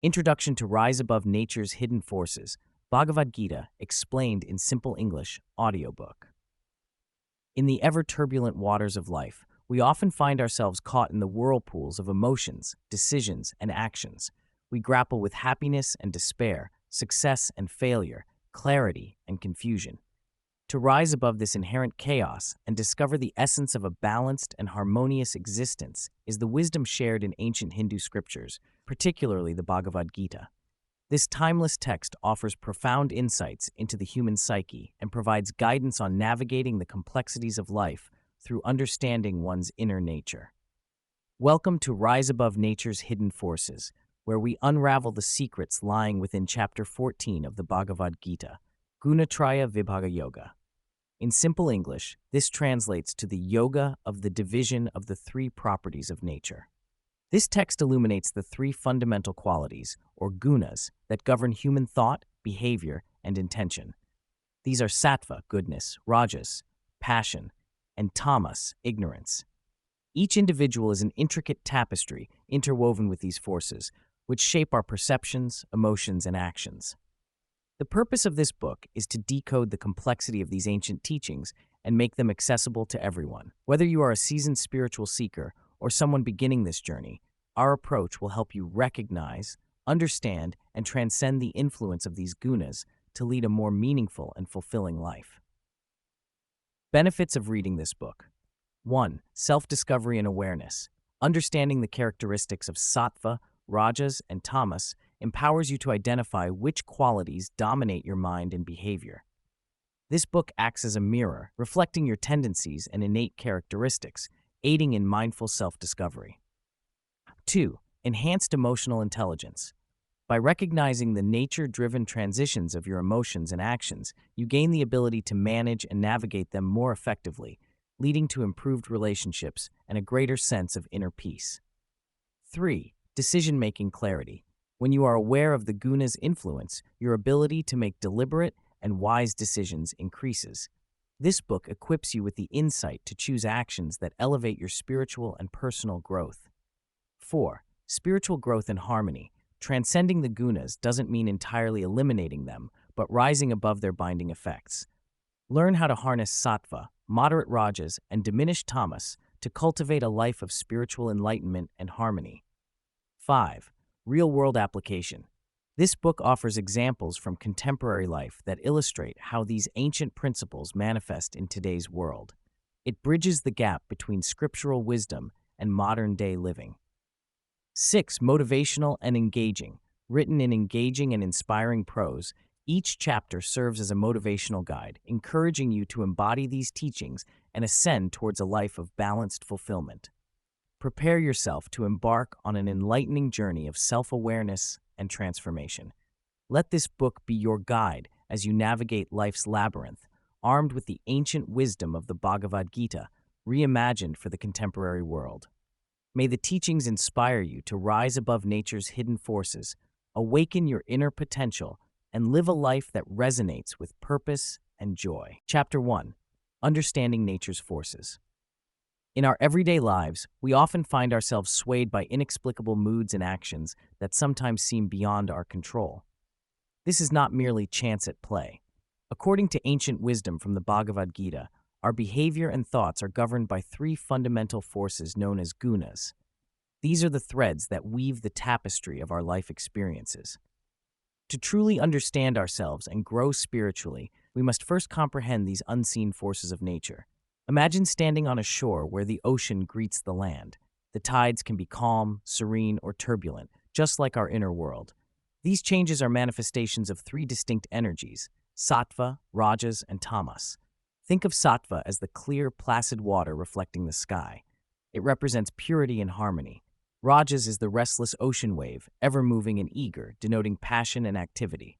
Introduction to Rise Above Nature's Hidden Forces, Bhagavad Gita, explained in simple English, audiobook. In the ever-turbulent waters of life, we often find ourselves caught in the whirlpools of emotions, decisions, and actions. We grapple with happiness and despair, success and failure, clarity and confusion. To rise above this inherent chaos and discover the essence of a balanced and harmonious existence is the wisdom shared in ancient Hindu scriptures, particularly the Bhagavad Gita. This timeless text offers profound insights into the human psyche and provides guidance on navigating the complexities of life through understanding one's inner nature. Welcome to Rise Above Nature's Hidden Forces, where we unravel the secrets lying within Chapter 14 of the Bhagavad Gita, Gunatraya Vibhaga Yoga. In simple English, this translates to the yoga of the division of the three properties of nature. This text illuminates the three fundamental qualities, or gunas, that govern human thought, behavior, and intention. These are sattva, goodness, rajas, passion, and tamas, ignorance. Each individual is an intricate tapestry interwoven with these forces, which shape our perceptions, emotions, and actions. The purpose of this book is to decode the complexity of these ancient teachings and make them accessible to everyone. Whether you are a seasoned spiritual seeker or someone beginning this journey, our approach will help you recognize, understand, and transcend the influence of these gunas to lead a more meaningful and fulfilling life. Benefits of reading this book. 1. Self-discovery and awareness. Understanding the characteristics of sattva, rajas, and tamas empowers you to identify which qualities dominate your mind and behavior. This book acts as a mirror, reflecting your tendencies and innate characteristics, aiding in mindful self-discovery. 2. Enhanced emotional intelligence. By recognizing the nature-driven transitions of your emotions and actions, you gain the ability to manage and navigate them more effectively, leading to improved relationships and a greater sense of inner peace. 3. Decision-making clarity. When you are aware of the guna's influence, your ability to make deliberate and wise decisions increases. This book equips you with the insight to choose actions that elevate your spiritual and personal growth. 4. Spiritual growth and harmony. Transcending the gunas doesn't mean entirely eliminating them, but rising above their binding effects. Learn how to harness sattva, moderate rajas, and diminished tamas to cultivate a life of spiritual enlightenment and harmony. 5. Real-world application. This book offers examples from contemporary life that illustrate how these ancient principles manifest in today's world. It bridges the gap between scriptural wisdom and modern-day living. 6. Motivational and engaging. Written in engaging and inspiring prose, each chapter serves as a motivational guide, encouraging you to embody these teachings and ascend towards a life of balanced fulfillment. Prepare yourself to embark on an enlightening journey of self-awareness and transformation. Let this book be your guide as you navigate life's labyrinth, armed with the ancient wisdom of the Bhagavad Gita, reimagined for the contemporary world. May the teachings inspire you to rise above nature's hidden forces, awaken your inner potential, and live a life that resonates with purpose and joy. Chapter 1. Understanding Nature's Forces. In our everyday lives, we often find ourselves swayed by inexplicable moods and actions that sometimes seem beyond our control. This is not merely chance at play. According to ancient wisdom from the Bhagavad Gita, our behavior and thoughts are governed by three fundamental forces known as gunas. These are the threads that weave the tapestry of our life experiences. To truly understand ourselves and grow spiritually, we must first comprehend these unseen forces of nature. Imagine standing on a shore where the ocean greets the land. The tides can be calm, serene, or turbulent, just like our inner world. These changes are manifestations of three distinct energies: sattva, rajas, and tamas. Think of sattva as the clear, placid water reflecting the sky. It represents purity and harmony. Rajas is the restless ocean wave, ever-moving and eager, denoting passion and activity.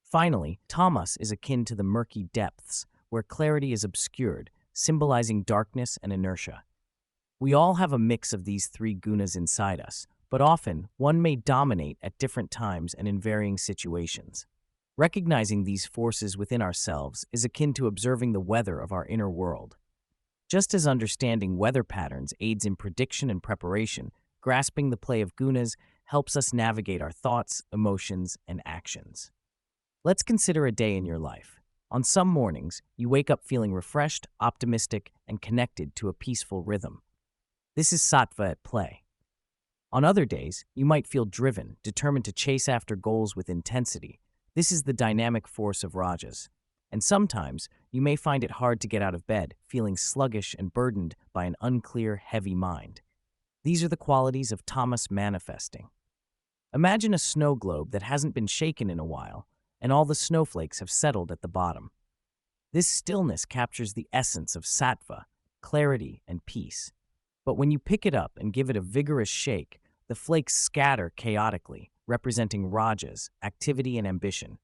Finally, tamas is akin to the murky depths, where clarity is obscured, symbolizing darkness and inertia. We all have a mix of these three gunas inside us, but often one may dominate at different times and in varying situations. Recognizing these forces within ourselves is akin to observing the weather of our inner world. Just as understanding weather patterns aids in prediction and preparation, grasping the play of gunas helps us navigate our thoughts, emotions, and actions. Let's consider a day in your life. On some mornings, you wake up feeling refreshed, optimistic, and connected to a peaceful rhythm. This is sattva at play. On other days, you might feel driven, determined to chase after goals with intensity. This is the dynamic force of rajas. And sometimes, you may find it hard to get out of bed, feeling sluggish and burdened by an unclear, heavy mind. These are the qualities of tamas manifesting. Imagine a snow globe that hasn't been shaken in a while, and all the snowflakes have settled at the bottom. This stillness captures the essence of sattva, clarity and peace. But when you pick it up and give it a vigorous shake, the flakes scatter chaotically, representing rajas, activity and ambition.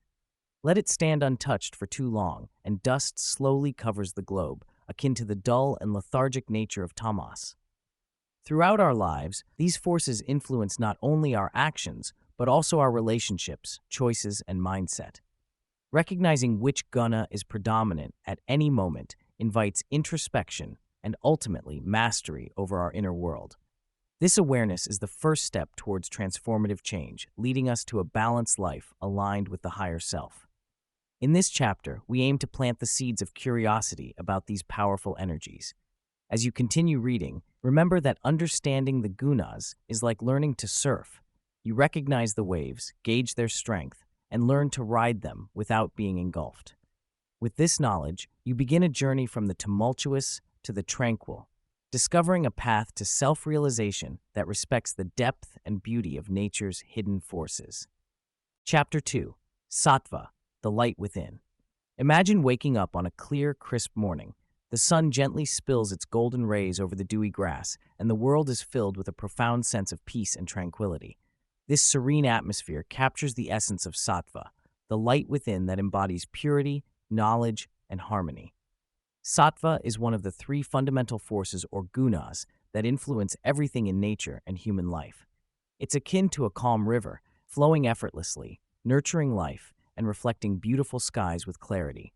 Let it stand untouched for too long, and dust slowly covers the globe, akin to the dull and lethargic nature of tamas. Throughout our lives, these forces influence not only our actions, but also our relationships, choices, and mindset. Recognizing which guna is predominant at any moment invites introspection and ultimately mastery over our inner world. This awareness is the first step towards transformative change, leading us to a balanced life aligned with the higher self. In this chapter, we aim to plant the seeds of curiosity about these powerful energies. As you continue reading, remember that understanding the gunas is like learning to surf. You recognize the waves, gauge their strength, and learn to ride them without being engulfed. With this knowledge, you begin a journey from the tumultuous to the tranquil, discovering a path to self-realization that respects the depth and beauty of nature's hidden forces. Chapter 2. Sattva, the light within. Imagine waking up on a clear, crisp morning. The sun gently spills its golden rays over the dewy grass, and the world is filled with a profound sense of peace and tranquility. This serene atmosphere captures the essence of sattva, the light within that embodies purity, knowledge, and harmony. Sattva is one of the three fundamental forces or gunas that influence everything in nature and human life. It's akin to a calm river, flowing effortlessly, nurturing life, and reflecting beautiful skies with clarity.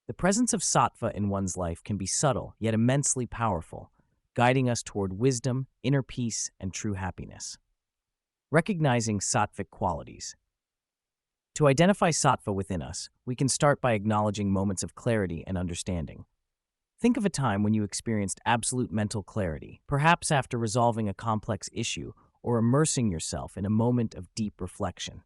The presence of sattva in one's life can be subtle, yet immensely powerful, guiding us toward wisdom, inner peace, and true happiness. Recognizing sattvic qualities. To identify sattva within us, we can start by acknowledging moments of clarity and understanding. Think of a time when you experienced absolute mental clarity, perhaps after resolving a complex issue or immersing yourself in a moment of deep reflection.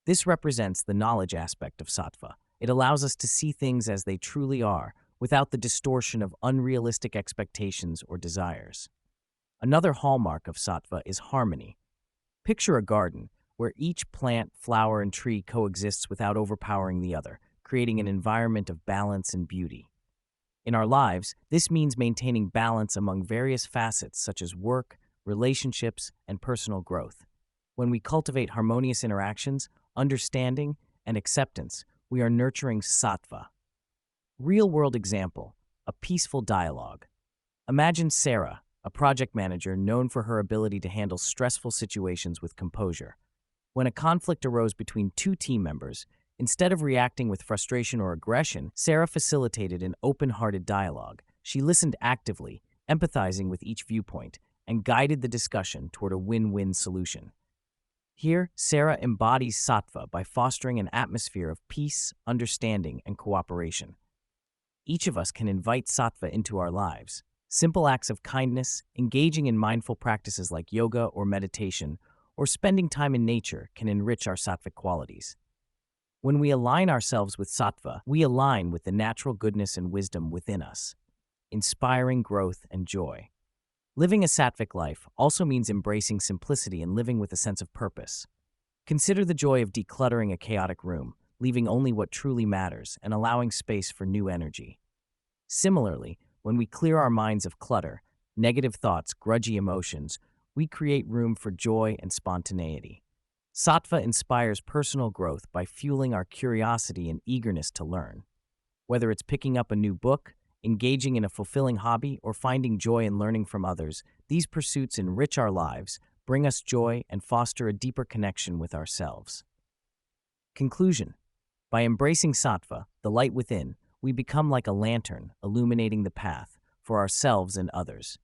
This represents the knowledge aspect of sattva. It allows us to see things as they truly are, without the distortion of unrealistic expectations or desires. Another hallmark of sattva is harmony. Picture a garden where each plant, flower, and tree coexists without overpowering the other, creating an environment of balance and beauty. In our lives, this means maintaining balance among various facets such as work, relationships, and personal growth. When we cultivate harmonious interactions, understanding, and acceptance, we are nurturing sattva. Real-world example, a peaceful dialogue. Imagine Sarah, a project manager known for her ability to handle stressful situations with composure. When a conflict arose between two team members, instead of reacting with frustration or aggression, Sarah facilitated an open-hearted dialogue. She listened actively, empathizing with each viewpoint, and guided the discussion toward a win-win solution. Here, Sarah embodies sattva by fostering an atmosphere of peace, understanding, and cooperation. Each of us can invite sattva into our lives. Simple acts of kindness, engaging in mindful practices like yoga or meditation, or spending time in nature can enrich our sattvic qualities. When we align ourselves with sattva, we align with the natural goodness and wisdom within us, inspiring growth and joy. Living a sattvic life also means embracing simplicity and living with a sense of purpose. Consider the joy of decluttering a chaotic room, leaving only what truly matters and allowing space for new energy. Similarly, when we clear our minds of clutter, negative thoughts, grudgy emotions, we create room for joy and spontaneity. Sattva inspires personal growth by fueling our curiosity and eagerness to learn. Whether it's picking up a new book, engaging in a fulfilling hobby, or finding joy in learning from others, these pursuits enrich our lives, bring us joy, and foster a deeper connection with ourselves. Conclusion. By embracing sattva, the light within, we become like a lantern, illuminating the path for ourselves and others.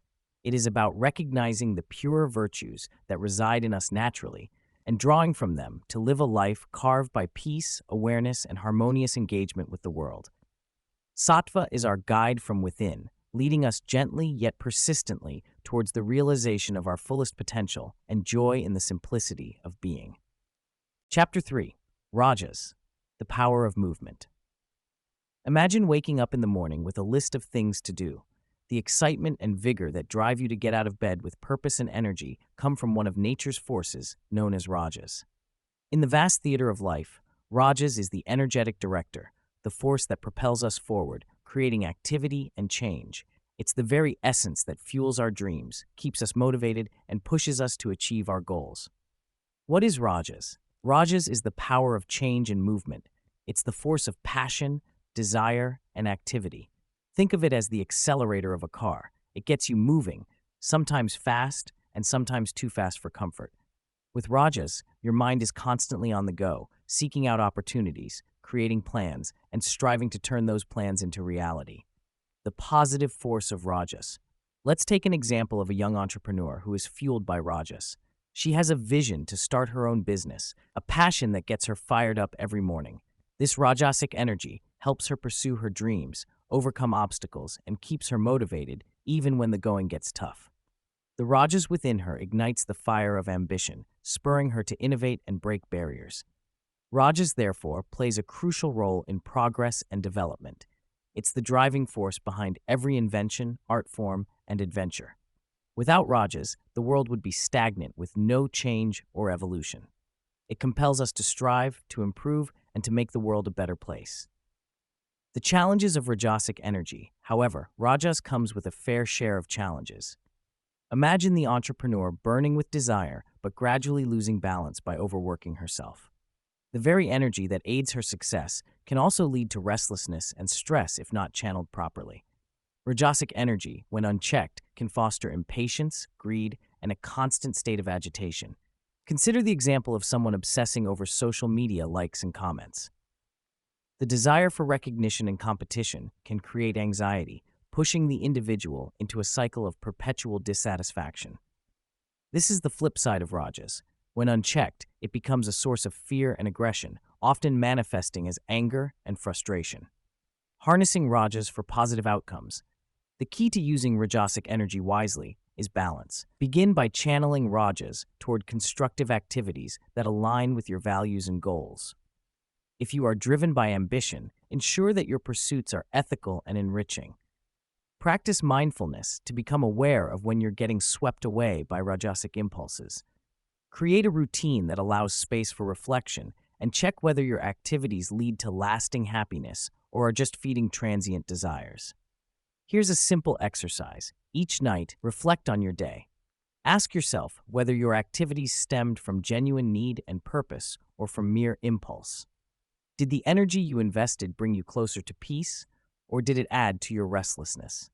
It is about recognizing the pure virtues that reside in us naturally and drawing from them to live a life carved by peace, awareness, and harmonious engagement with the world. Sattva is our guide from within, leading us gently yet persistently towards the realization of our fullest potential and joy in the simplicity of being. Chapter 3. Rajas, the power of movement. Imagine waking up in the morning with a list of things to do. The excitement and vigor that drive you to get out of bed with purpose and energy come from one of nature's forces, known as rajas. In the vast theater of life, rajas is the energetic director, the force that propels us forward, creating activity and change. It's the very essence that fuels our dreams, keeps us motivated, and pushes us to achieve our goals. What is rajas? Rajas is the power of change and movement. It's the force of passion, desire, and activity. Think of it as the accelerator of a car. It gets you moving, sometimes fast and sometimes too fast for comfort. With rajas, your mind is constantly on the go, seeking out opportunities, creating plans, and striving to turn those plans into reality. The positive force of rajas. Let's take an example of a young entrepreneur who is fueled by rajas. She has a vision to start her own business, a passion that gets her fired up every morning. This rajasic energy helps her pursue her dreams, overcome obstacles, and keeps her motivated even when the going gets tough. The rajas within her ignites the fire of ambition, spurring her to innovate and break barriers. Rajas, therefore, plays a crucial role in progress and development. It's the driving force behind every invention, art form, and adventure. Without rajas, the world would be stagnant with no change or evolution. It compels us to strive, to improve, and to make the world a better place. The challenges of rajasic energy. However, rajas comes with a fair share of challenges. Imagine the entrepreneur burning with desire but gradually losing balance by overworking herself. The very energy that aids her success can also lead to restlessness and stress if not channeled properly. Rajasic energy, when unchecked, can foster impatience, greed, and a constant state of agitation. Consider the example of someone obsessing over social media likes and comments. The desire for recognition and competition can create anxiety, pushing the individual into a cycle of perpetual dissatisfaction. This is the flip side of rajas. When unchecked, it becomes a source of fear and aggression, often manifesting as anger and frustration. Harnessing rajas for positive outcomes. The key to using rajasic energy wisely is balance. Begin by channeling rajas toward constructive activities that align with your values and goals. If you are driven by ambition, ensure that your pursuits are ethical and enriching. Practice mindfulness to become aware of when you're getting swept away by rajasic impulses. Create a routine that allows space for reflection and check whether your activities lead to lasting happiness or are just feeding transient desires. Here's a simple exercise. Each night, reflect on your day. Ask yourself whether your activities stemmed from genuine need and purpose or from mere impulse. Did the energy you invested bring you closer to peace, or did it add to your restlessness?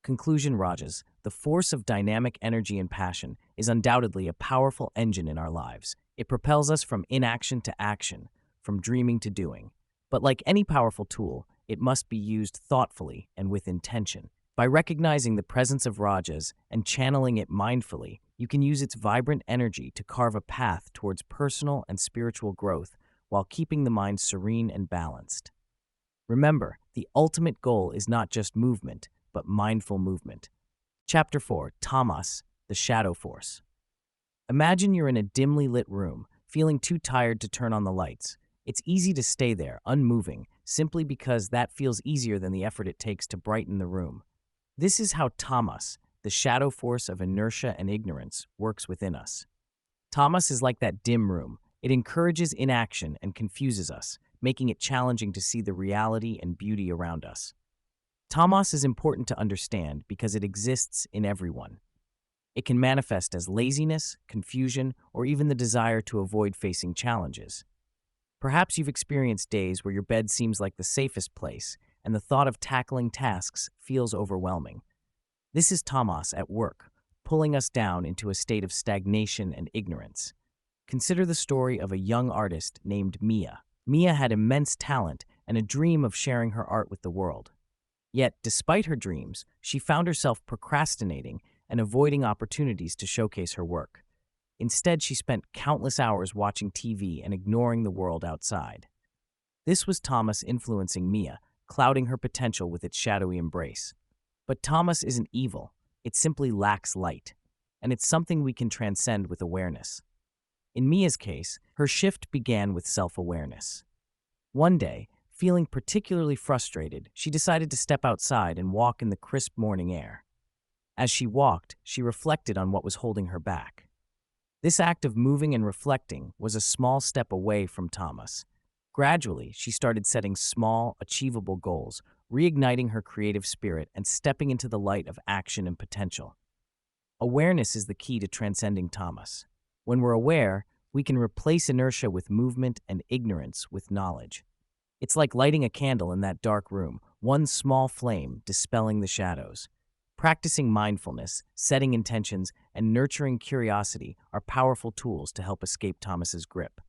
Conclusion. Rajas, the force of dynamic energy and passion, is undoubtedly a powerful engine in our lives. It propels us from inaction to action, from dreaming to doing. But like any powerful tool, it must be used thoughtfully and with intention. By recognizing the presence of rajas and channeling it mindfully, you can use its vibrant energy to carve a path towards personal and spiritual growth while keeping the mind serene and balanced. Remember, the ultimate goal is not just movement, but mindful movement. Chapter 4. Tamas, the shadow force. Imagine you're in a dimly lit room, feeling too tired to turn on the lights. It's easy to stay there, unmoving, simply because that feels easier than the effort it takes to brighten the room. This is how tamas, the shadow force of inertia and ignorance, works within us. Tamas is like that dim room. It encourages inaction and confuses us, making it challenging to see the reality and beauty around us. Tamas is important to understand because it exists in everyone. It can manifest as laziness, confusion, or even the desire to avoid facing challenges. Perhaps you've experienced days where your bed seems like the safest place, and the thought of tackling tasks feels overwhelming. This is tamas at work, pulling us down into a state of stagnation and ignorance. Consider the story of a young artist named Mia. Mia had immense talent and a dream of sharing her art with the world. Yet, despite her dreams, she found herself procrastinating and avoiding opportunities to showcase her work. Instead, she spent countless hours watching TV and ignoring the world outside. This was tamas influencing Mia, clouding her potential with its shadowy embrace. But tamas isn't evil, it simply lacks light, and it's something we can transcend with awareness. In Mia's case, her shift began with self-awareness. One day, feeling particularly frustrated, she decided to step outside and walk in the crisp morning air. As she walked, she reflected on what was holding her back. This act of moving and reflecting was a small step away from tamas. Gradually, she started setting small, achievable goals, reigniting her creative spirit and stepping into the light of action and potential. Awareness is the key to transcending tamas. When we're aware, we can replace inertia with movement and ignorance with knowledge. It's like lighting a candle in that dark room, one small flame dispelling the shadows. Practicing mindfulness, setting intentions, and nurturing curiosity are powerful tools to help escape tamas's grip.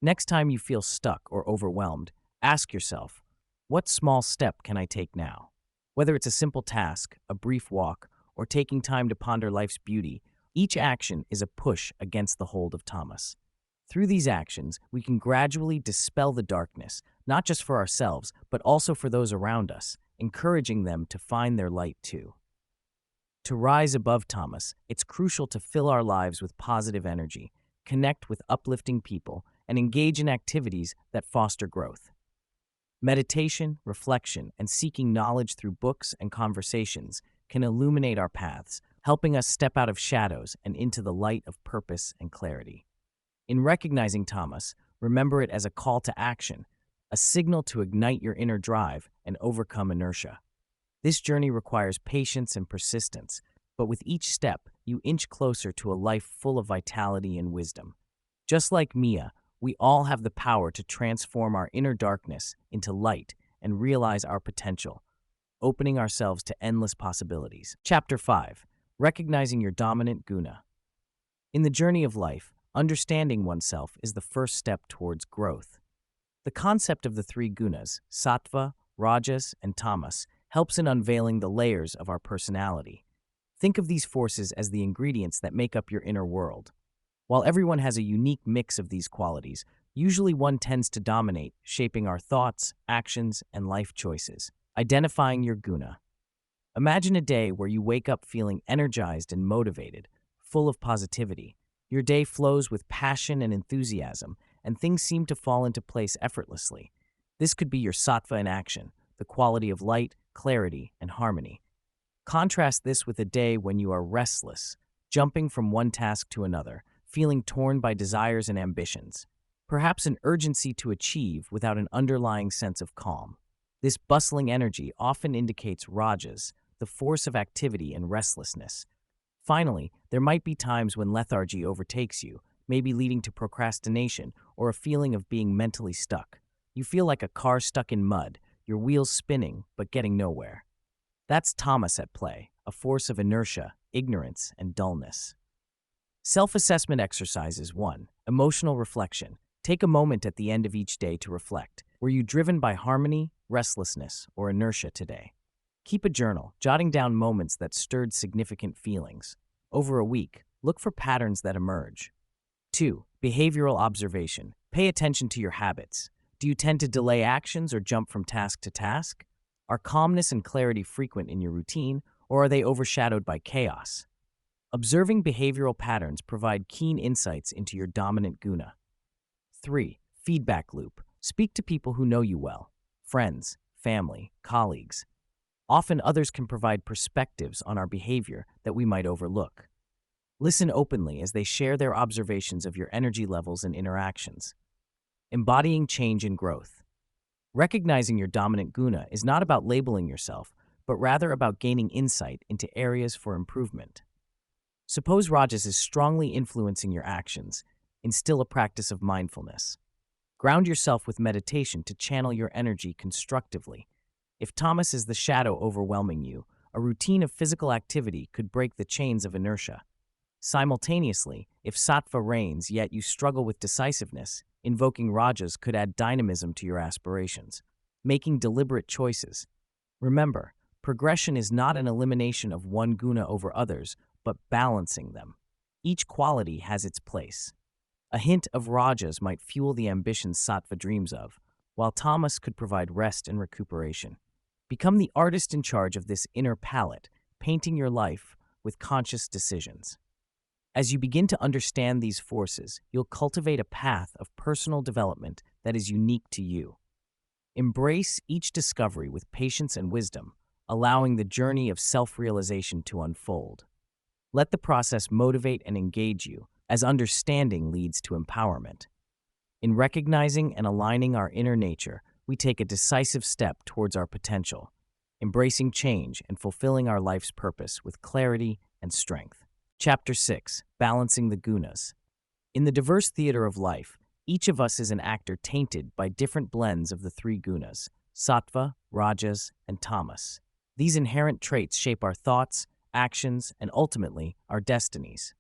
Next time you feel stuck or overwhelmed, ask yourself, what small step can I take now? Whether it's a simple task, a brief walk, or taking time to ponder life's beauty, each action is a push against the hold of tamas. Through these actions, we can gradually dispel the darkness, not just for ourselves, but also for those around us, encouraging them to find their light too. To rise above tamas, it's crucial to fill our lives with positive energy, connect with uplifting people, and engage in activities that foster growth. Meditation, reflection, and seeking knowledge through books and conversations can illuminate our paths, helping us step out of shadows and into the light of purpose and clarity. In recognizing tamas, remember it as a call to action, a signal to ignite your inner drive and overcome inertia. This journey requires patience and persistence, but with each step, you inch closer to a life full of vitality and wisdom. Just like Mia, we all have the power to transform our inner darkness into light and realize our potential, opening ourselves to endless possibilities. Chapter 5. Recognizing your dominant guna. In the journey of life, understanding oneself is the first step towards growth. The concept of the three gunas, sattva, rajas, and tamas, helps in unveiling the layers of our personality. Think of these forces as the ingredients that make up your inner world. While everyone has a unique mix of these qualities, usually one tends to dominate, shaping our thoughts, actions, and life choices. Identifying your guna. Imagine a day where you wake up feeling energized and motivated, full of positivity. Your day flows with passion and enthusiasm, and things seem to fall into place effortlessly. This could be your sattva in action, the quality of light, clarity, and harmony. Contrast this with a day when you are restless, jumping from one task to another, feeling torn by desires and ambitions. Perhaps an urgency to achieve without an underlying sense of calm. This bustling energy often indicates rajas, the force of activity and restlessness. Finally, there might be times when lethargy overtakes you, maybe leading to procrastination or a feeling of being mentally stuck. You feel like a car stuck in mud, your wheels spinning but getting nowhere. That's tamas at play, a force of inertia, ignorance, and dullness. Self-assessment exercises 1. Emotional reflection. Take a moment at the end of each day to reflect. Were you driven by harmony, restlessness, or inertia today? Keep a journal, jotting down moments that stirred significant feelings. Over a week, look for patterns that emerge. 2. Behavioral observation. Pay attention to your habits. Do you tend to delay actions or jump from task to task? Are calmness and clarity frequent in your routine, or are they overshadowed by chaos? Observing behavioral patterns provide keen insights into your dominant guna. 3. Feedback loop. Speak to people who know you well. Friends, family, colleagues. Often others can provide perspectives on our behavior that we might overlook. Listen openly as they share their observations of your energy levels and interactions. Embodying change and growth. Recognizing your dominant guna is not about labeling yourself, but rather about gaining insight into areas for improvement. Suppose rajas is strongly influencing your actions. Instill a practice of mindfulness. Ground yourself with meditation to channel your energy constructively. If tamas is the shadow overwhelming you, a routine of physical activity could break the chains of inertia. Simultaneously, if sattva reigns yet you struggle with decisiveness, invoking rajas could add dynamism to your aspirations. Making deliberate choices. Remember, Progression is not an elimination of one guna over others, but balancing them. Each quality has its place. A hint of rajas might fuel the ambitions sattva dreams of, while tamas could provide rest and recuperation. Become the artist in charge of this inner palette, painting your life with conscious decisions. As you begin to understand these forces, you'll cultivate a path of personal development that is unique to you. Embrace each discovery with patience and wisdom, allowing the journey of self-realization to unfold. Let the process motivate and engage you, as understanding leads to empowerment. In recognizing and aligning our inner nature, we take a decisive step towards our potential, embracing change and fulfilling our life's purpose with clarity and strength. Chapter 6. Balancing the Gunas. In the diverse theater of life, each of us is an actor tainted by different blends of the three gunas, sattva, rajas, and tamas. These inherent traits shape our thoughts, actions, and ultimately, our destinies.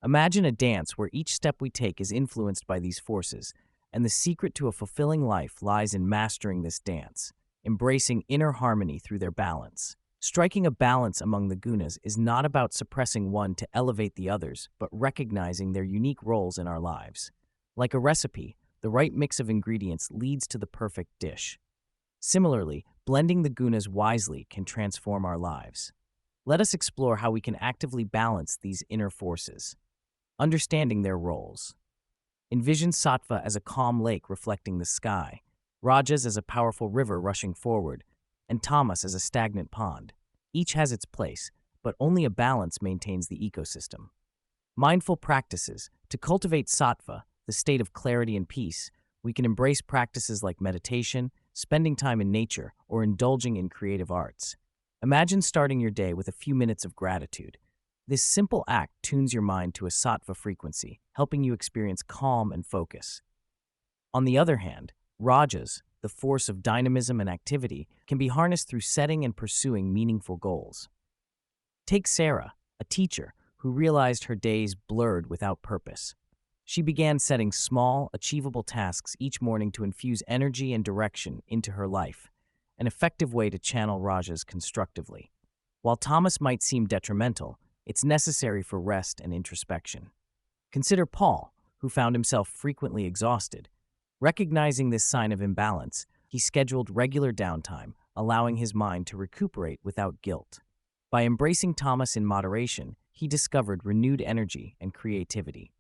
Imagine a dance where each step we take is influenced by these forces, and the secret to a fulfilling life lies in mastering this dance, embracing inner harmony through their balance. Striking a balance among the gunas is not about suppressing one to elevate the others, but recognizing their unique roles in our lives. Like a recipe, the right mix of ingredients leads to the perfect dish. Similarly, blending the gunas wisely can transform our lives. Let us explore how we can actively balance these inner forces. Understanding their roles. Envision sattva as a calm lake reflecting the sky, rajas as a powerful river rushing forward, and tamas as a stagnant pond. Each has its place, but only a balance maintains the ecosystem. Mindful practices. To cultivate sattva, the state of clarity and peace, we can embrace practices like meditation, spending time in nature, or indulging in creative arts. Imagine starting your day with a few minutes of gratitude. This simple act tunes your mind to a sattva frequency, helping you experience calm and focus. On the other hand, rajas, the force of dynamism and activity, can be harnessed through setting and pursuing meaningful goals. Take Sarah, a teacher who realized her days blurred without purpose. She began setting small, achievable tasks each morning to infuse energy and direction into her life, an effective way to channel rajas constructively. While tamas might seem detrimental, it's necessary for rest and introspection. Consider Paul, who found himself frequently exhausted. Recognizing this sign of imbalance, he scheduled regular downtime, allowing his mind to recuperate without guilt. By embracing tamas in moderation, he discovered renewed energy and creativity.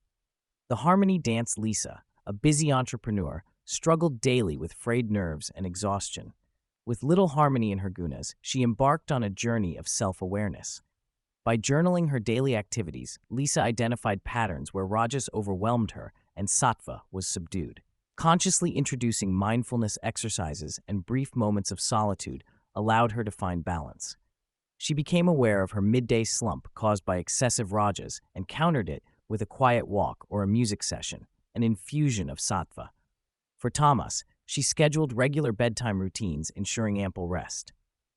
The harmony dance Lisa, a busy entrepreneur, struggled daily with frayed nerves and exhaustion. With little harmony in her gunas, she embarked on a journey of self-awareness. By journaling her daily activities, Lisa identified patterns where rajas overwhelmed her and sattva was subdued. Consciously introducing mindfulness exercises and brief moments of solitude allowed her to find balance. She became aware of her midday slump caused by excessive rajas and countered it with a quiet walk or a music session, an infusion of sattva. For tamas, she scheduled regular bedtime routines, ensuring ample rest.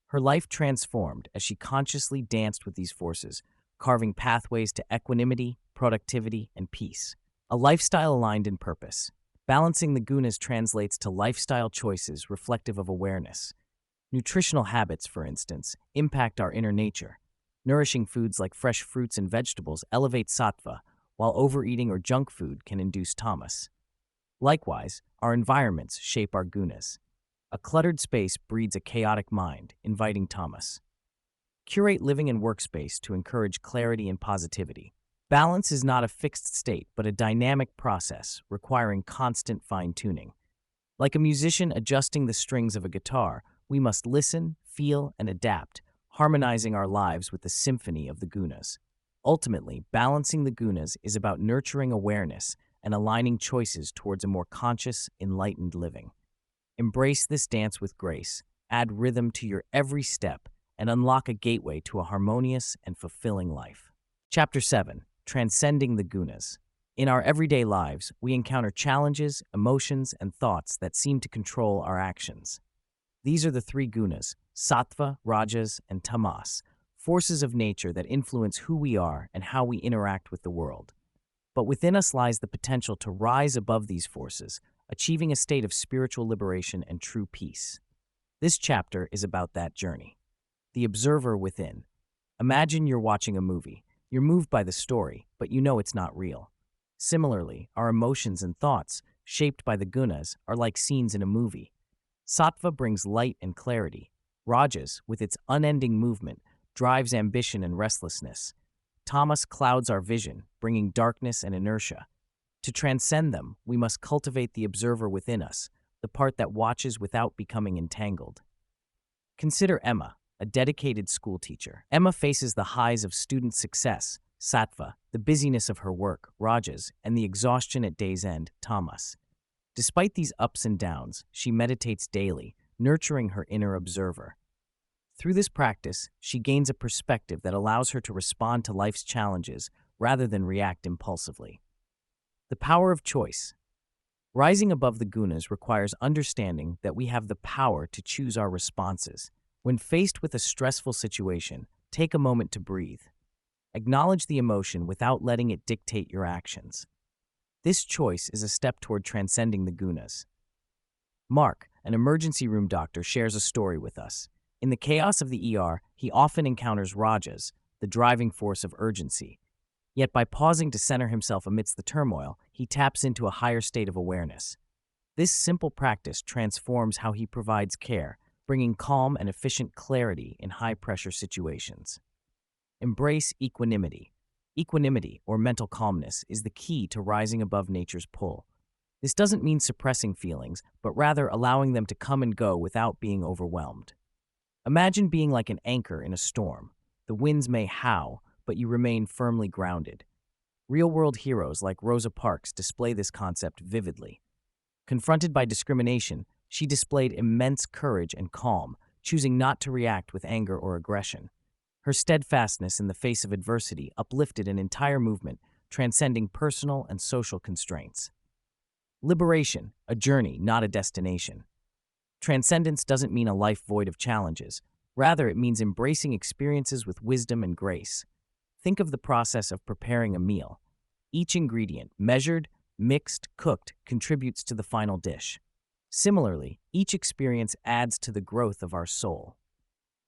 Her life transformed as she consciously danced with these forces, carving pathways to equanimity, productivity, and peace. A lifestyle aligned in purpose. Balancing the gunas translates to lifestyle choices reflective of awareness. Nutritional habits, for instance, impact our inner nature. Nourishing foods like fresh fruits and vegetables elevate sattva, while overeating or junk food can induce tamas. Likewise, our environments shape our gunas. A cluttered space breeds a chaotic mind, inviting tamas. Curate living and workspace to encourage clarity and positivity. Balance is not a fixed state, but a dynamic process requiring constant fine-tuning. Like a musician adjusting the strings of a guitar, we must listen, feel, and adapt, harmonizing our lives with the symphony of the gunas. Ultimately, balancing the gunas is about nurturing awareness and aligning choices towards a more conscious, enlightened living. Embrace this dance with grace, add rhythm to your every step, and unlock a gateway to a harmonious and fulfilling life. Chapter 7. Transcending the gunas. In our everyday lives, we encounter challenges, emotions, and thoughts that seem to control our actions. These are the three gunas, sattva, rajas, and tamas, forces of nature that influence who we are and how we interact with the world. But within us lies the potential to rise above these forces, achieving a state of spiritual liberation and true peace. This chapter is about that journey. The observer within. Imagine you're watching a movie. You're moved by the story, but you know it's not real. Similarly, our emotions and thoughts, shaped by the gunas, are like scenes in a movie. Sattva brings light and clarity. Rajas, with its unending movement, drives ambition and restlessness. Tamas clouds our vision, bringing darkness and inertia. To transcend them, we must cultivate the observer within us, the part that watches without becoming entangled. Consider Emma, a dedicated schoolteacher. Emma faces the highs of student success, sattva, the busyness of her work, rajas, and the exhaustion at day's end, tamas. Despite these ups and downs, she meditates daily, nurturing her inner observer. Through this practice, she gains a perspective that allows her to respond to life's challenges rather than react impulsively. The power of choice. Rising above the gunas requires understanding that we have the power to choose our responses. When faced with a stressful situation, take a moment to breathe. Acknowledge the emotion without letting it dictate your actions. This choice is a step toward transcending the gunas. Mark, an emergency room doctor, shares a story with us. In the chaos of the ER, he often encounters rajas, the driving force of urgency. Yet by pausing to center himself amidst the turmoil, he taps into a higher state of awareness. This simple practice transforms how he provides care, bringing calm and efficient clarity in high-pressure situations. Embrace equanimity. Equanimity, or mental calmness, is the key to rising above nature's pull. This doesn't mean suppressing feelings, but rather allowing them to come and go without being overwhelmed. Imagine being like an anchor in a storm. The winds may howl, but you remain firmly grounded. Real-world heroes like Rosa Parks display this concept vividly. Confronted by discrimination, she displayed immense courage and calm, choosing not to react with anger or aggression. Her steadfastness in the face of adversity uplifted an entire movement, transcending personal and social constraints. Liberation, a journey, not a destination. Transcendence doesn't mean a life void of challenges. Rather, it means embracing experiences with wisdom and grace. Think of the process of preparing a meal. Each ingredient, measured, mixed, cooked, contributes to the final dish. Similarly, each experience adds to the growth of our soul.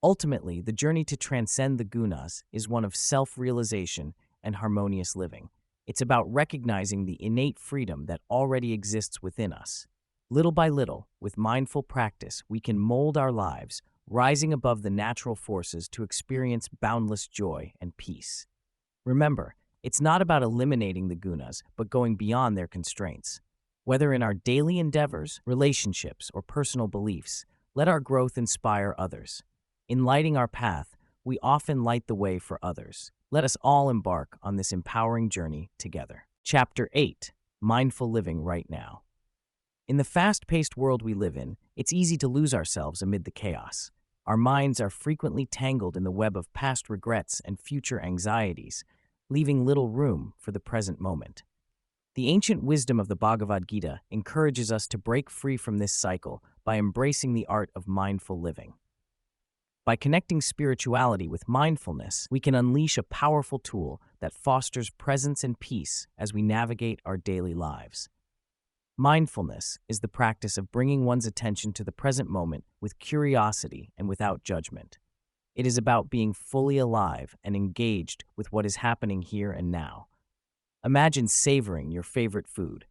Ultimately, the journey to transcend the gunas is one of self-realization and harmonious living. It's about recognizing the innate freedom that already exists within us. Little by little, with mindful practice, we can mold our lives, rising above the natural forces to experience boundless joy and peace. Remember, it's not about eliminating the gunas, but going beyond their constraints. Whether in our daily endeavors, relationships, or personal beliefs, let our growth inspire others. In lighting our path, we often light the way for others. Let us all embark on this empowering journey together. Chapter 8. Mindful Living Right Now. In the fast-paced world we live in, it's easy to lose ourselves amid the chaos. Our minds are frequently tangled in the web of past regrets and future anxieties, leaving little room for the present moment. The ancient wisdom of the Bhagavad Gita encourages us to break free from this cycle by embracing the art of mindful living. By connecting spirituality with mindfulness, we can unleash a powerful tool that fosters presence and peace as we navigate our daily lives. Mindfulness is the practice of bringing one's attention to the present moment with curiosity and without judgment. It is about being fully alive and engaged with what is happening here and now. Imagine savoring your favorite food.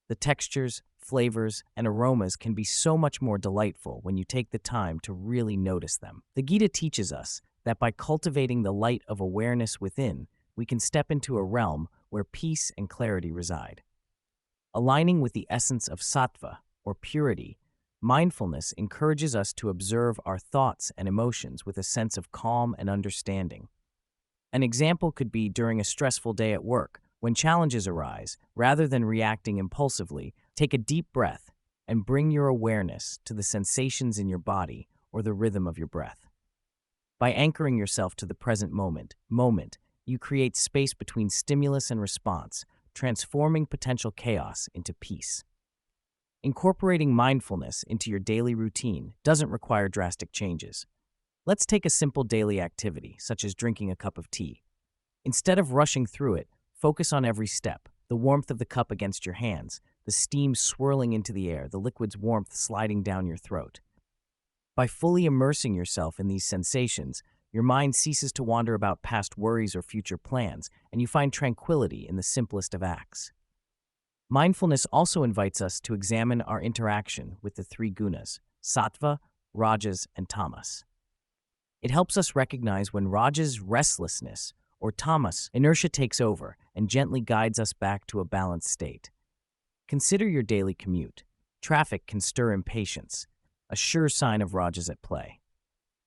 The textures, flavors, and aromas can be so much more delightful when you take the time to really notice them. The Gita teaches us that by cultivating the light of awareness within, we can step into a realm where peace and clarity reside. Aligning with the essence of sattva, or purity, mindfulness encourages us to observe our thoughts and emotions with a sense of calm and understanding. An example could be during a stressful day at work. When challenges arise, rather than reacting impulsively, take a deep breath and bring your awareness to the sensations in your body or the rhythm of your breath. By anchoring yourself to the present moment, you create space between stimulus and response, transforming potential chaos into peace. Incorporating mindfulness into your daily routine doesn't require drastic changes. Let's take a simple daily activity, such as drinking a cup of tea. Instead of rushing through it, focus on every step, the warmth of the cup against your hands, the steam swirling into the air, the liquid's warmth sliding down your throat. By fully immersing yourself in these sensations, your mind ceases to wander about past worries or future plans, and you find tranquility in the simplest of acts. Mindfulness also invites us to examine our interaction with the three gunas, sattva, rajas, and tamas. It helps us recognize when rajas, restlessness, or tamas, inertia takes over and gently guides us back to a balanced state. Consider your daily commute. Traffic can stir impatience, a sure sign of rajas at play.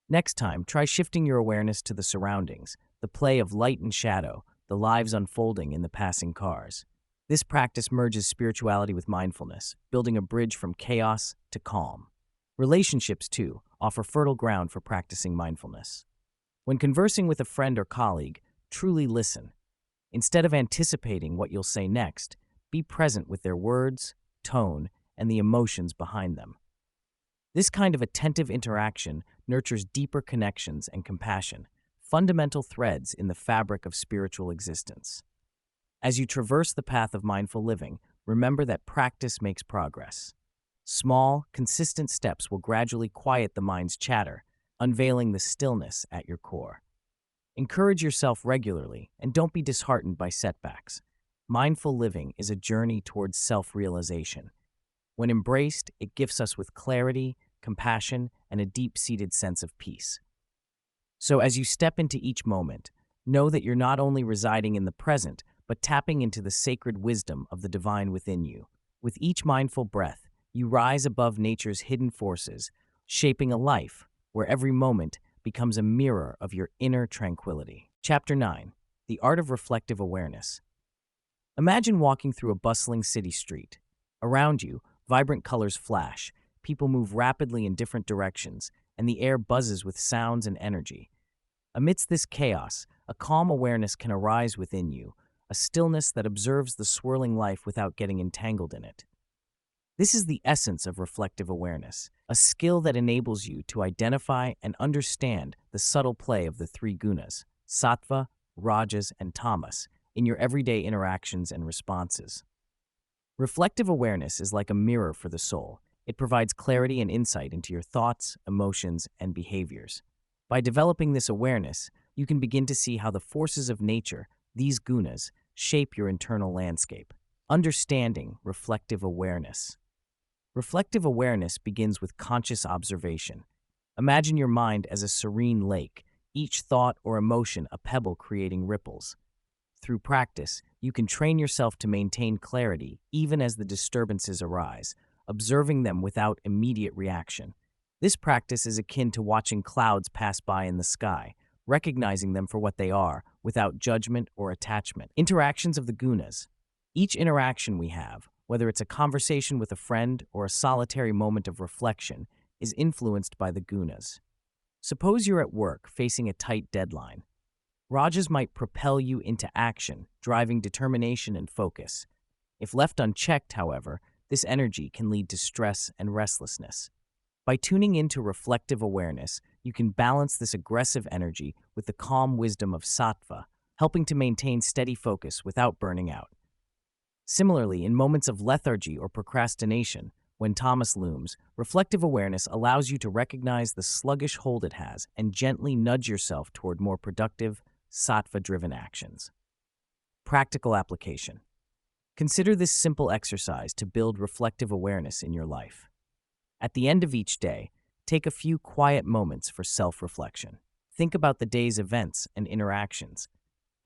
Next time, try shifting your awareness to the surroundings, the play of light and shadow, the lives unfolding in the passing cars. This practice merges spirituality with mindfulness, building a bridge from chaos to calm. Relationships, too, offer fertile ground for practicing mindfulness. When conversing with a friend or colleague, truly listen. Instead of anticipating what you'll say next, be present with their words, tone, and the emotions behind them. This kind of attentive interaction nurtures deeper connections and compassion, fundamental threads in the fabric of spiritual existence. As you traverse the path of mindful living, remember that practice makes progress. Small, consistent steps will gradually quiet the mind's chatter, unveiling the stillness at your core. Encourage yourself regularly and don't be disheartened by setbacks. Mindful living is a journey towards self-realization. When embraced, it gifts us with clarity, compassion, and a deep-seated sense of peace. So as you step into each moment, know that you're not only residing in the present, but tapping into the sacred wisdom of the divine within you. With each mindful breath, you rise above nature's hidden forces, shaping a life where every moment becomes a mirror of your inner tranquility. Chapter 9. The Art of Reflective Awareness. Imagine walking through a bustling city street. Around you, vibrant colors flash, people move rapidly in different directions, and the air buzzes with sounds and energy. Amidst this chaos, a calm awareness can arise within you, a stillness that observes the swirling life without getting entangled in it. This is the essence of reflective awareness, a skill that enables you to identify and understand the subtle play of the three gunas, sattva, rajas, and tamas, in your everyday interactions and responses. Reflective awareness is like a mirror for the soul. It provides clarity and insight into your thoughts, emotions, and behaviors. By developing this awareness, you can begin to see how the forces of nature, these gunas, shape your internal landscape. Understanding reflective awareness. Reflective awareness begins with conscious observation. Imagine your mind as a serene lake, each thought or emotion a pebble creating ripples. Through practice, you can train yourself to maintain clarity even as the disturbances arise, observing them without immediate reaction. This practice is akin to watching clouds pass by in the sky, recognizing them for what they are, without judgment or attachment. Interactions of the gunas. Each interaction we have, whether it's a conversation with a friend or a solitary moment of reflection, is influenced by the gunas. Suppose you're at work facing a tight deadline. Rajas might propel you into action, driving determination and focus. If left unchecked, however, this energy can lead to stress and restlessness. By tuning into reflective awareness, you can balance this aggressive energy with the calm wisdom of sattva, helping to maintain steady focus without burning out. Similarly, in moments of lethargy or procrastination, when tamas looms, reflective awareness allows you to recognize the sluggish hold it has and gently nudge yourself toward more productive, sattva-driven actions. Practical application. Consider this simple exercise to build reflective awareness in your life. At the end of each day, take a few quiet moments for self-reflection. Think about the day's events and interactions.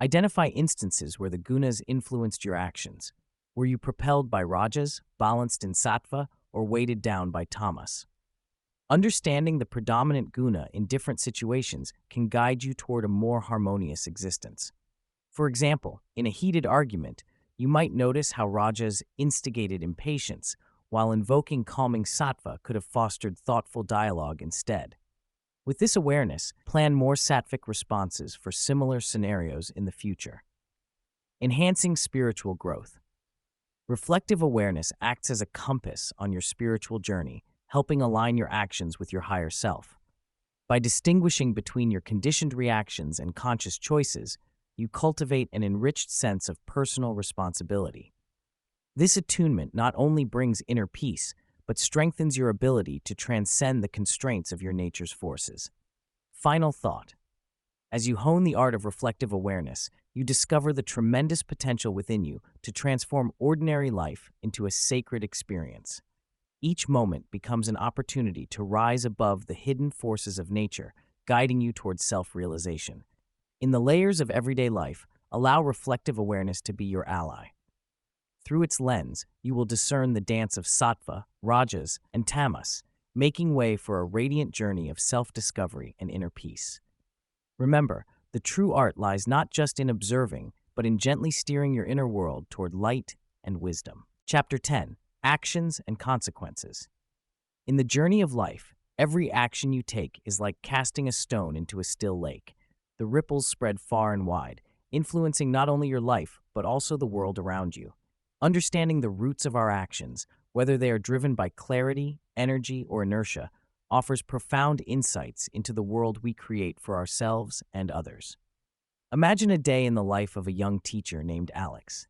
Identify instances where the gunas influenced your actions. Were you propelled by rajas, balanced in sattva, or weighted down by tamas? Understanding the predominant guna in different situations can guide you toward a more harmonious existence. For example, in a heated argument, you might notice how rajas instigated impatience, while invoking calming sattva could have fostered thoughtful dialogue instead. With this awareness, plan more sattvic responses for similar scenarios in the future. Enhancing spiritual growth. Reflective awareness acts as a compass on your spiritual journey, helping align your actions with your higher self. By distinguishing between your conditioned reactions and conscious choices, you cultivate an enriched sense of personal responsibility. This attunement not only brings inner peace, but strengthens your ability to transcend the constraints of your nature's forces. Final thought. As you hone the art of reflective awareness, you discover the tremendous potential within you to transform ordinary life into a sacred experience. Each moment becomes an opportunity to rise above the hidden forces of nature, guiding you towards self-realization. In the layers of everyday life, allow reflective awareness to be your ally. Through its lens, you will discern the dance of sattva, rajas, and tamas, making way for a radiant journey of self-discovery and inner peace. Remember, the true art lies not just in observing, but in gently steering your inner world toward light and wisdom. Chapter 10. Actions and Consequences. In the journey of life, every action you take is like casting a stone into a still lake. The ripples spread far and wide, influencing not only your life, but also the world around you. Understanding the roots of our actions, whether they are driven by clarity, energy, or inertia, offers profound insights into the world we create for ourselves and others. Imagine a day in the life of a young teacher named Alex.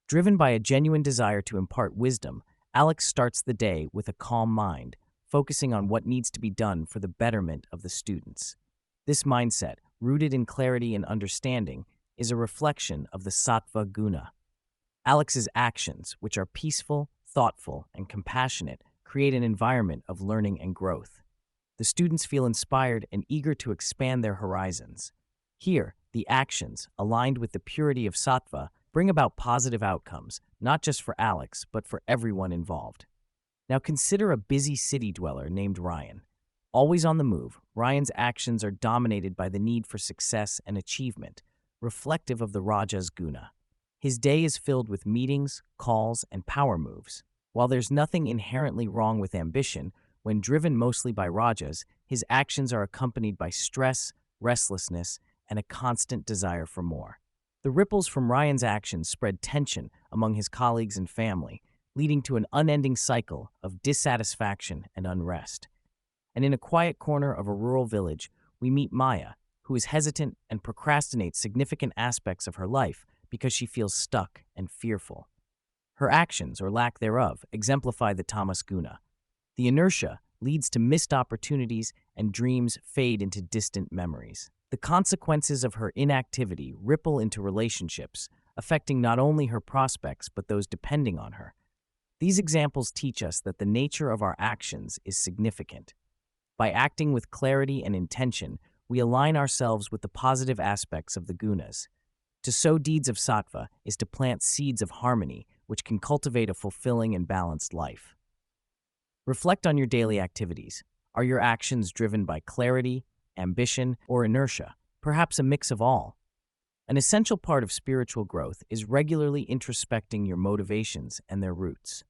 Driven by a genuine desire to impart wisdom, Alex starts the day with a calm mind, focusing on what needs to be done for the betterment of the students. This mindset, rooted in clarity and understanding, is a reflection of the sattva guna. Alex's actions, which are peaceful, thoughtful, and compassionate, create an environment of learning and growth. The students feel inspired and eager to expand their horizons. Here, the actions, aligned with the purity of sattva, bring about positive outcomes, not just for Alex, but for everyone involved. Now consider a busy city dweller named Ryan. Always on the move, Ryan's actions are dominated by the need for success and achievement, reflective of the Raja's guna. His day is filled with meetings, calls, and power moves. While there's nothing inherently wrong with ambition, when driven mostly by Rajas, his actions are accompanied by stress, restlessness, and a constant desire for more. The ripples from Ryan's actions spread tension among his colleagues and family, leading to an unending cycle of dissatisfaction and unrest. And in a quiet corner of a rural village, we meet Maya, who is hesitant and procrastinates significant aspects of her life because she feels stuck and fearful. Her actions, or lack thereof, exemplify the tamas guna. The inertia leads to missed opportunities, and dreams fade into distant memories. The consequences of her inactivity ripple into relationships, affecting not only her prospects but those depending on her. These examples teach us that the nature of our actions is significant. By acting with clarity and intention, we align ourselves with the positive aspects of the gunas. To sow deeds of sattva is to plant seeds of harmony, which can cultivate a fulfilling and balanced life. Reflect on your daily activities. Are your actions driven by clarity, ambition, or inertia? Perhaps a mix of all. An essential part of spiritual growth is regularly introspecting your motivations and their roots.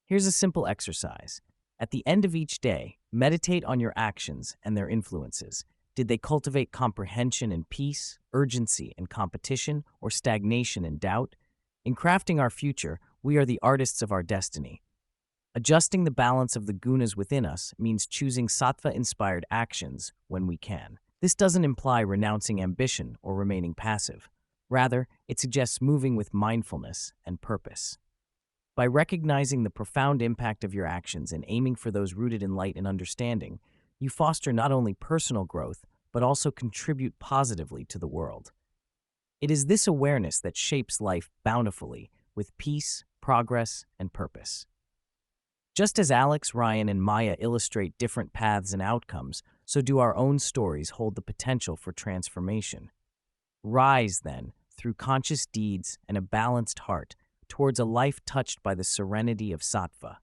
Here's a simple exercise. At the end of each day, meditate on your actions and their influences. Did they cultivate comprehension and peace, urgency and competition, or stagnation and doubt? In crafting our future, we are the artists of our destiny. Adjusting the balance of the gunas within us means choosing sattva-inspired actions when we can. This doesn't imply renouncing ambition or remaining passive. Rather, it suggests moving with mindfulness and purpose. By recognizing the profound impact of your actions and aiming for those rooted in light and understanding, you foster not only personal growth, but also contribute positively to the world. It is this awareness that shapes life bountifully, with peace, progress, and purpose. Just as Alex, Ryan, and Maya illustrate different paths and outcomes, so do our own stories hold the potential for transformation. Rise, then, through conscious deeds and a balanced heart, towards a life touched by the serenity of sattva.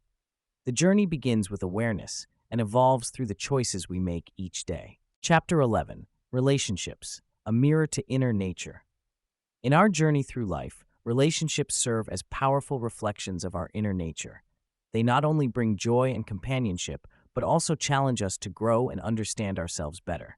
The journey begins with awareness and evolves through the choices we make each day. Chapter 11. Relationships, a mirror to inner nature. In our journey through life, relationships serve as powerful reflections of our inner nature. They not only bring joy and companionship, but also challenge us to grow and understand ourselves better.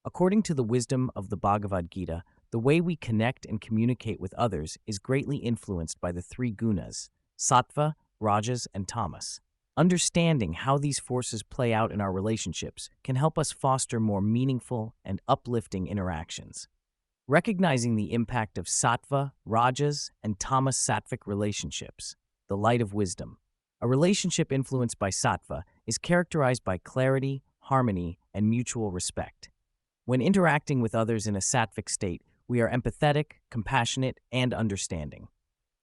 According to the wisdom of the Bhagavad Gita, the way we connect and communicate with others is greatly influenced by the three gunas, sattva, rajas, and tamas. Understanding how these forces play out in our relationships can help us foster more meaningful and uplifting interactions. Recognizing the impact of sattva, rajas, and tamas sattvic relationships, the light of wisdom, A relationship influenced by sattva is characterized by clarity, harmony, and mutual respect. When interacting with others in a sattvic state, we are empathetic, compassionate, and understanding.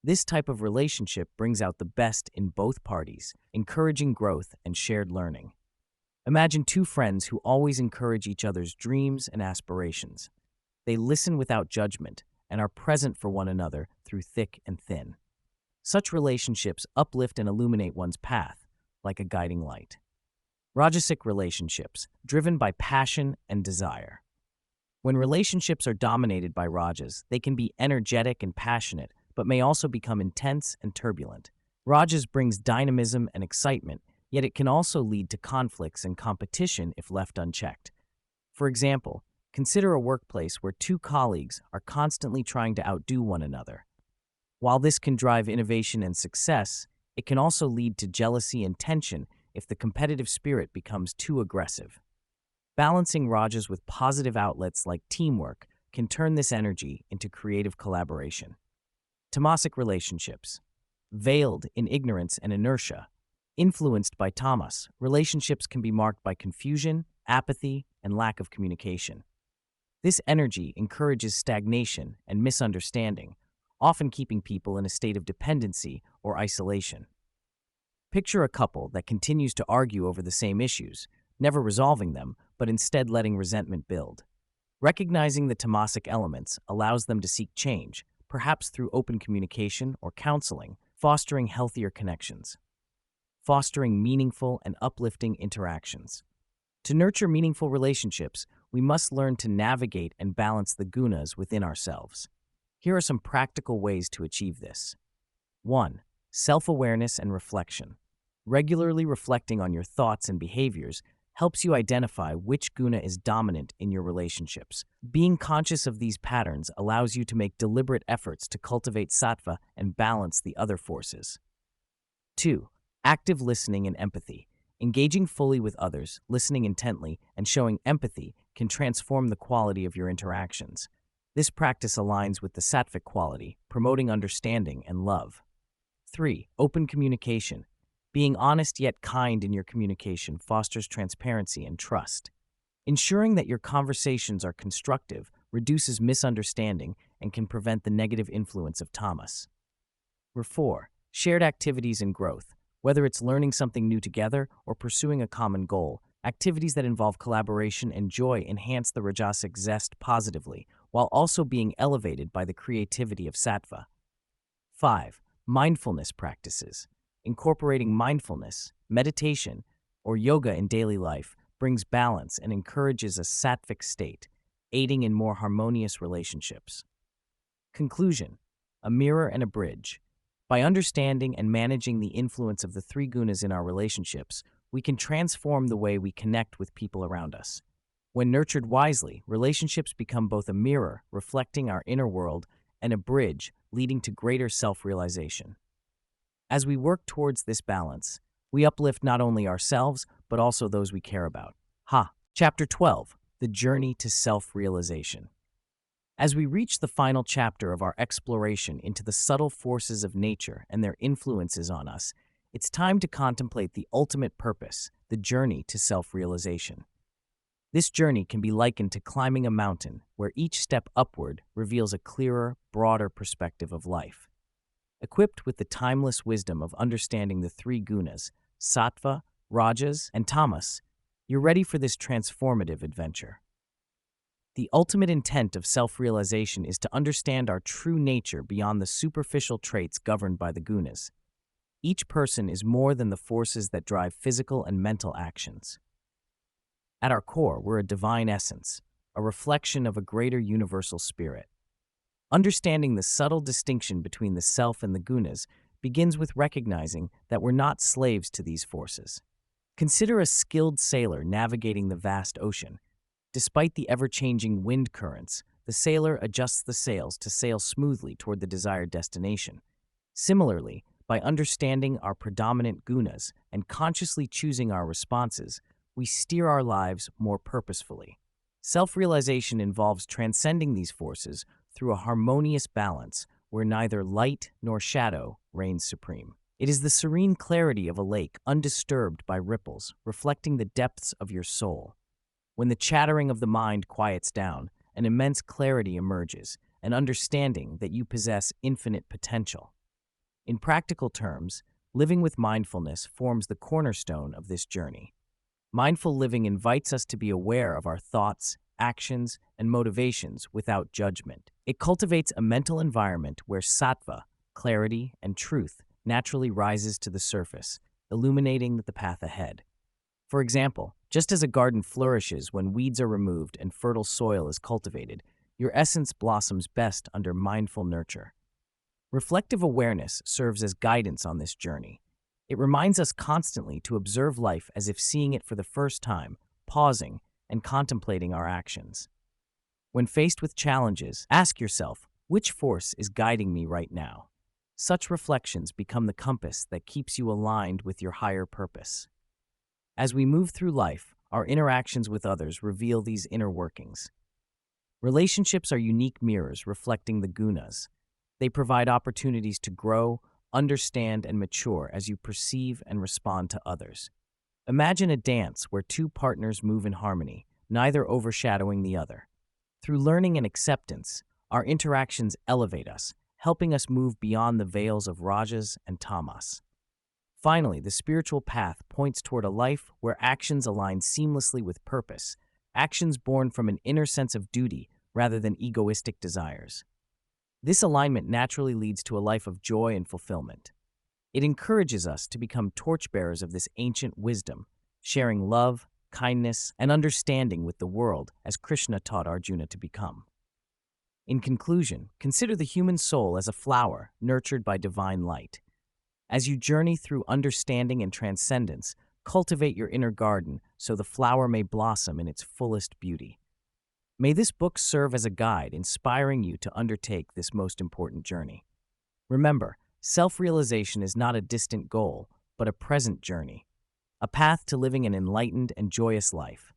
This type of relationship brings out the best in both parties, encouraging growth and shared learning. Imagine two friends who always encourage each other's dreams and aspirations. They listen without judgment and are present for one another through thick and thin. Such relationships uplift and illuminate one's path, like a guiding light. Rajasic relationships, driven by passion and desire. When relationships are dominated by rajas, they can be energetic and passionate, but may also become intense and turbulent. Rajas brings dynamism and excitement, yet it can also lead to conflicts and competition if left unchecked. For example, consider a workplace where two colleagues are constantly trying to outdo one another. While this can drive innovation and success, it can also lead to jealousy and tension if the competitive spirit becomes too aggressive. Balancing rajas with positive outlets like teamwork can turn this energy into creative collaboration. Tamasic relationships. Veiled in ignorance and inertia. Influenced by tamas, relationships can be marked by confusion, apathy, and lack of communication. This energy encourages stagnation and misunderstanding, often keeping people in a state of dependency or isolation. Picture a couple that continues to argue over the same issues, never resolving them, but instead letting resentment build. Recognizing the tamasic elements allows them to seek change, perhaps through open communication or counseling, fostering healthier connections. Fostering meaningful and uplifting interactions. To nurture meaningful relationships, we must learn to navigate and balance the gunas within ourselves. Here are some practical ways to achieve this. 1. Self-awareness and reflection. Regularly reflecting on your thoughts and behaviors helps you identify which guna is dominant in your relationships. Being conscious of these patterns allows you to make deliberate efforts to cultivate sattva and balance the other forces. 2. Active listening and empathy. Engaging fully with others, listening intently, and showing empathy can transform the quality of your interactions. This practice aligns with the sattvic quality, promoting understanding and love. 3. Open communication. Being honest yet kind in your communication fosters transparency and trust. Ensuring that your conversations are constructive reduces misunderstanding and can prevent the negative influence of tamas. 4. Shared activities and growth. Whether it's learning something new together or pursuing a common goal, activities that involve collaboration and joy enhance the rajasic zest positively, while also being elevated by the creativity of sattva. 5. Mindfulness practices. Incorporating mindfulness, meditation, or yoga in daily life brings balance and encourages a sattvic state, aiding in more harmonious relationships. Conclusion: a mirror and a bridge. By understanding and managing the influence of the three gunas in our relationships, we can transform the way we connect with people around us. When nurtured wisely, relationships become both a mirror, reflecting our inner world, and a bridge, leading to greater self-realization. As we work towards this balance, we uplift not only ourselves, but also those we care about. Chapter 12, The Journey to Self-Realization. As we reach the final chapter of our exploration into the subtle forces of nature and their influences on us, it's time to contemplate the ultimate purpose, the journey to self-realization. This journey can be likened to climbing a mountain, where each step upward reveals a clearer, broader perspective of life. Equipped with the timeless wisdom of understanding the three gunas, sattva, rajas, and tamas, you're ready for this transformative adventure. The ultimate intent of self-realization is to understand our true nature beyond the superficial traits governed by the gunas. Each person is more than the forces that drive physical and mental actions. At our core, we're a divine essence, a reflection of a greater universal spirit. Understanding the subtle distinction between the self and the gunas begins with recognizing that we're not slaves to these forces. Consider a skilled sailor navigating the vast ocean. Despite the ever-changing wind currents, the sailor adjusts the sails to sail smoothly toward the desired destination. Similarly, by understanding our predominant gunas and consciously choosing our responses, we steer our lives more purposefully. Self-realization involves transcending these forces through a harmonious balance where neither light nor shadow reigns supreme. It is the serene clarity of a lake undisturbed by ripples, reflecting the depths of your soul. When the chattering of the mind quiets down, an immense clarity emerges, an understanding that you possess infinite potential. In practical terms, living with mindfulness forms the cornerstone of this journey. Mindful living invites us to be aware of our thoughts, actions, and motivations without judgment. It cultivates a mental environment where sattva, clarity, and truth naturally rises to the surface, illuminating the path ahead. For example, just as a garden flourishes when weeds are removed and fertile soil is cultivated, your essence blossoms best under mindful nurture. Reflective awareness serves as guidance on this journey. It reminds us constantly to observe life as if seeing it for the first time, pausing and contemplating our actions. When faced with challenges, ask yourself, which force is guiding me right now? Such reflections become the compass that keeps you aligned with your higher purpose. As we move through life, our interactions with others reveal these inner workings. Relationships are unique mirrors reflecting the gunas. They provide opportunities to grow, understand, and mature as you perceive and respond to others. Imagine a dance where two partners move in harmony, neither overshadowing the other. Through learning and acceptance, our interactions elevate us, helping us move beyond the veils of rajas and tamas. Finally, the spiritual path points toward a life where actions align seamlessly with purpose, actions born from an inner sense of duty rather than egoistic desires. This alignment naturally leads to a life of joy and fulfillment. It encourages us to become torchbearers of this ancient wisdom, sharing love, kindness, and understanding with the world as Krishna taught Arjuna to become. In conclusion, consider the human soul as a flower nurtured by divine light. As you journey through understanding and transcendence, cultivate your inner garden so the flower may blossom in its fullest beauty. May this book serve as a guide, inspiring you to undertake this most important journey. Remember, self-realization is not a distant goal, but a present journey, a path to living an enlightened and joyous life.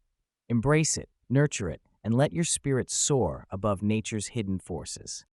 Embrace it, nurture it, and let your spirit soar above nature's hidden forces.